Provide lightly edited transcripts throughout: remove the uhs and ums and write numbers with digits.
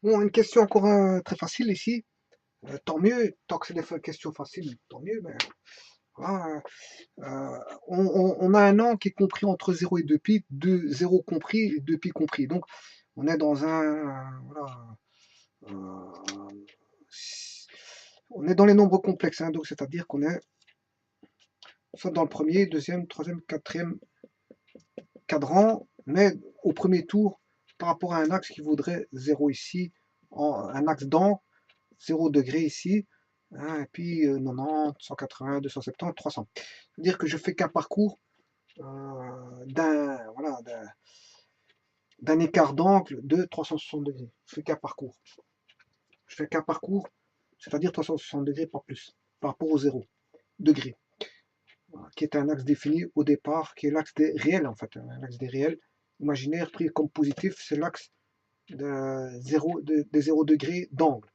Bon, une question encore très facile ici. Tant mieux, tant que c'est des questions faciles, tant mieux. Mais voilà, on a un an qui est compris entre 0 et 2 pi, 0 compris et 2 pi compris. Donc, on est dans voilà, euh, on est dans les nombres complexes. Hein, donc, c'est-à-dire qu'on est soit dans le premier, deuxième, troisième, quatrième cadran, mais au premier tour, par rapport à un axe qui vaudrait 0 ici, un axe d'angle, 0 degré ici, hein, et puis 90, 180, 270, 300. C'est-à-dire que je fais qu'un parcours voilà, d'un écart d'angle de 360 degrés. Je fais qu'un parcours. Je fais qu'un parcours, c'est-à-dire 360 degrés, pas plus, par rapport au 0 degré, voilà, qui est un axe défini au départ, qui est l'axe des réels en fait, l'axe des réels imaginaire pris comme positif, c'est l'axe des 0 degrés d'angle.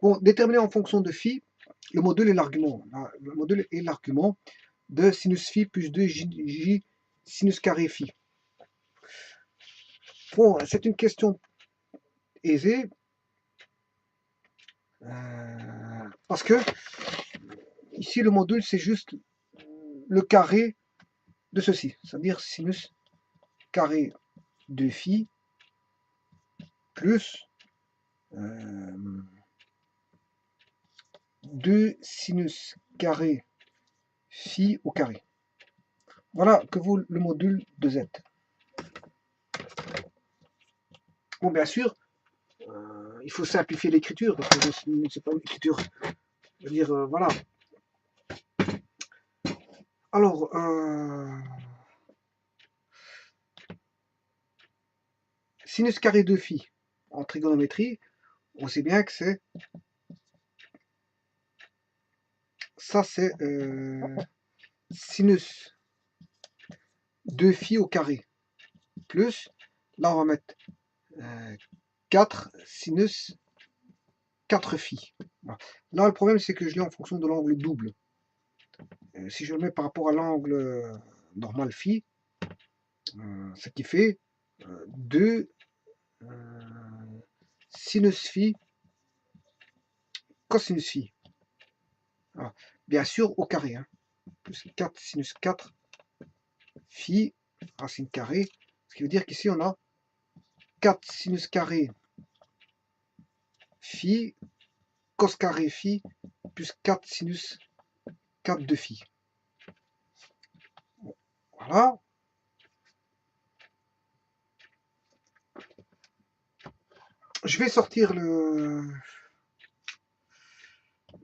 Bon, déterminer en fonction de phi le module et l'argument. Le module est l'argument de sinus phi plus 2j sinus carré phi. Bon, c'est une question aisée parce que ici le module c'est juste le carré de ceci, c'est-à-dire sinus carré de phi plus 2 sinus carré phi au carré. Voilà que vaut le module de z. Bon, bien sûr, il faut simplifier l'écriture, parce que c'est pas une écriture, je veux dire, voilà. Alors, sinus carré de phi en trigonométrie, on sait bien que c'est ça, c'est sinus de phi au carré plus, là on va mettre 4 sinus 4 phi. Voilà. Là le problème c'est que je l'ai en fonction de l'angle double. Si je le mets par rapport à l'angle normal phi, ce qui fait 2 sinus phi cosinus phi. Alors, bien sûr au carré, hein. Plus 4 sinus 4 phi racine carrée, ce qui veut dire qu'ici on a 4 sinus carré phi cos carré phi plus 4 sinus 4 de phi. Voilà. Je vais sortir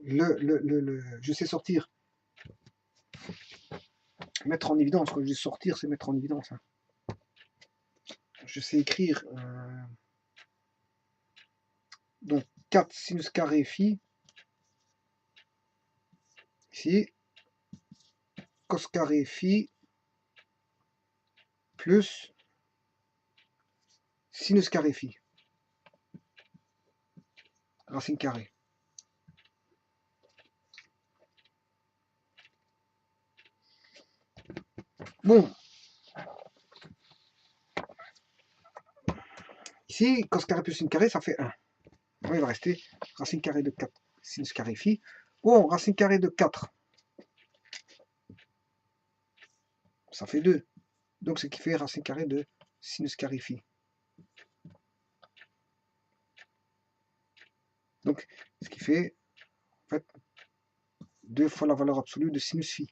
je sais sortir, mettre en évidence. Quand je dis sortir, c'est mettre en évidence. Hein. Je sais écrire donc 4 sinus carré phi ici, cos carré phi plus sinus carré phi, racine carrée. Bon, ici, cos carré plus sin carré, ça fait 1. Il va rester racine carrée de 4 sinus carré phi. Bon, racine carrée de 4, ça fait 2. Donc, ce qui fait racine carrée de sinus carré phi. Donc, ce qui fait, en fait, 2 fois la valeur absolue de sinus phi.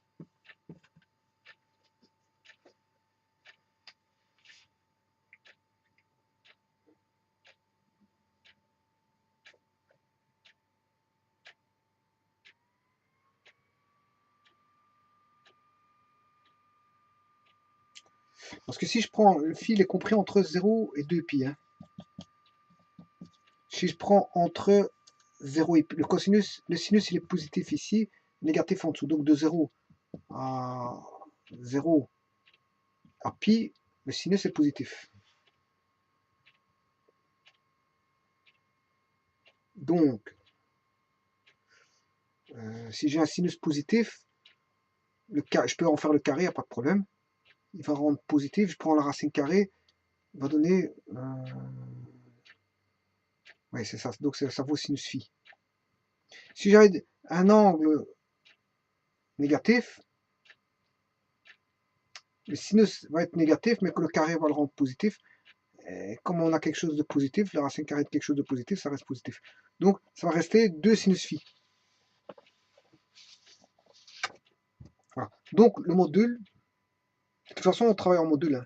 Parce que si je prends, le fil est compris entre 0 et 2 pi. Hein. Si je prends entre 0 et pi, le cosinus, le sinus il est positif ici, négatif en dessous. Donc de 0 à 0 à pi, le sinus est positif. Donc, si j'ai un sinus positif, je peux en faire le carré, il n'y a pas de problème. Il va rendre positif, je prends la racine carrée, il va donner Oui, c'est ça. Donc ça vaut sinus phi. Si j'avais un angle négatif, le sinus va être négatif, mais que le carré va le rendre positif. Et comme on a quelque chose de positif, la racine carrée de quelque chose de positif, ça reste positif. Donc, ça va rester 2 sinus phi. Voilà. Donc, le module, de toute façon, on travaille en module. Hein.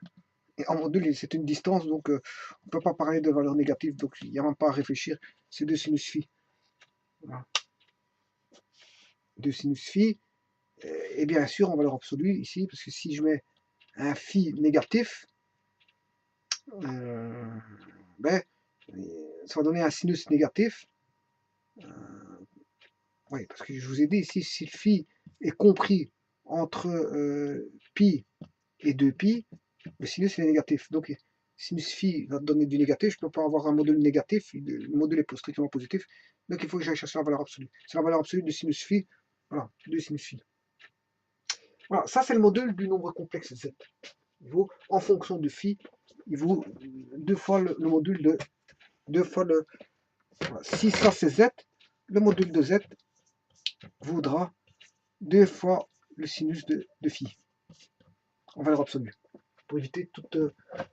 Et en module, c'est une distance, donc on ne peut pas parler de valeur négative, donc il n'y a même pas à réfléchir. C'est 2 sinus phi. Voilà. 2 sinus phi. Et bien sûr, en valeur absolue, ici, parce que si je mets un phi négatif, ben, ça va donner un sinus négatif. Oui, parce que je vous ai dit ici, si phi est compris entre pi et 2pi, le sinus est négatif. Donc, sinus phi va donner du négatif. Je ne peux pas avoir un module négatif. Le module est strictement positif. Donc, il faut que j'aille chercher la valeur absolue. C'est la valeur absolue de sinus phi. Voilà, de sinus phi. Voilà, ça c'est le module du nombre complexe z. Il vaut, en fonction de phi, il vaut 2 fois le module de 2 fois le. Voilà. Si ça c'est z, le module de z vaudra 2 fois le sinus de phi en valeur absolue. Pour éviter toute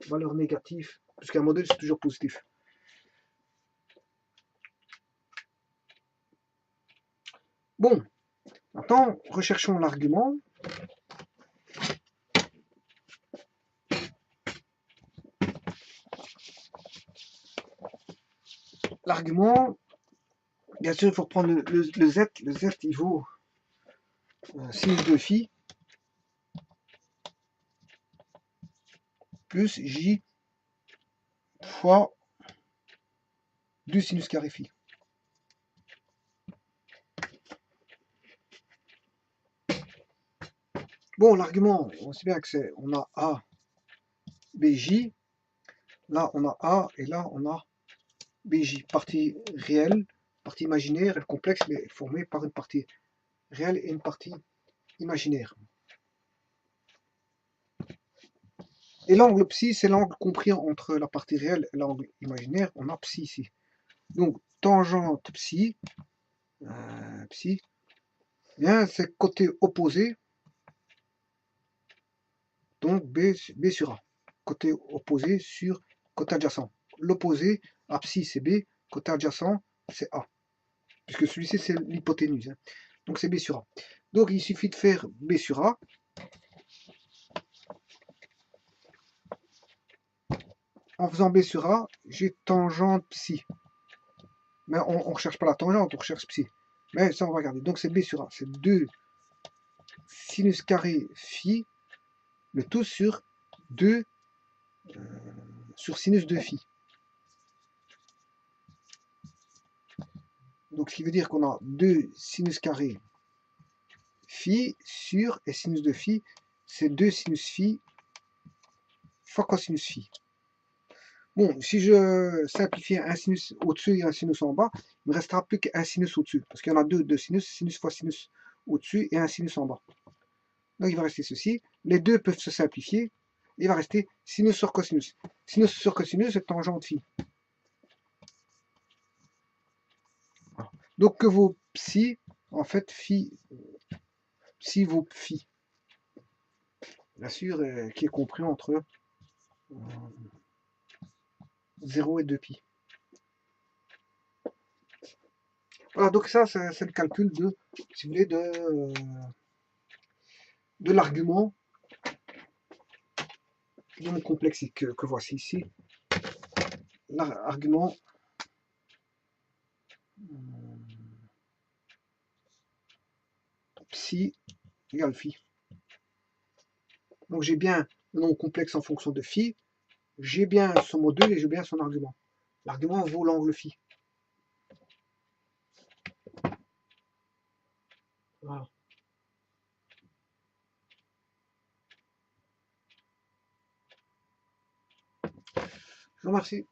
valeur négative, puisqu'un modèle c'est toujours positif. Bon, maintenant recherchons l'argument. L'argument, bien sûr, il faut prendre le z. Le z, il vaut sinus de phi plus j fois 2 sinus carré phi. Bon, l'argument, on sait bien que c'est, on a A, BJ, là on a A, et là on a BJ, partie réelle, partie imaginaire, elle complexe, mais formée par une partie réelle et une partie imaginaire. Et l'angle psi, c'est l'angle compris entre la partie réelle et l'angle imaginaire. On a psi ici. Donc, tangente psi, bien, c'est côté opposé, donc B sur A. Côté opposé sur côté adjacent. L'opposé à psi, c'est B, côté adjacent, c'est A. Puisque celui-ci, c'est l'hypoténuse. Hein. Donc, c'est B sur A. Donc, il suffit de faire B sur A. En faisant B sur A, j'ai tangente psi. Mais on ne recherche pas la tangente, on recherche psi. Mais ça, on va regarder. Donc, c'est B sur A. C'est 2 sinus carré phi, le tout sur 2 sur sinus de phi. Donc, ce qui veut dire qu'on a 2 sinus carré phi sur, et sinus de phi, c'est 2 sinus phi fois cosinus phi. Bon, si je simplifie un sinus au-dessus et un sinus en bas, il ne me restera plus qu'un sinus au-dessus. Parce qu'il y en a deux sinus, sinus fois sinus au-dessus et un sinus en bas. Donc il va rester ceci. Les deux peuvent se simplifier. Il va rester sinus sur cosinus. Sinus sur cosinus, c'est tangente phi. Voilà. Donc que vaut psi, en fait, phi vaut phi. Bien sûr, qui est compris entre 0 et 2pi. Voilà, donc ça, c'est le calcul de, si vous voulez, de l'argument de mon complexe que voici ici. L'argument psi égale phi. Donc j'ai bien le nombre complexe en fonction de phi, j'ai bien son module et j'ai bien son argument. L'argument vaut l'angle phi. Voilà. Je vous remercie.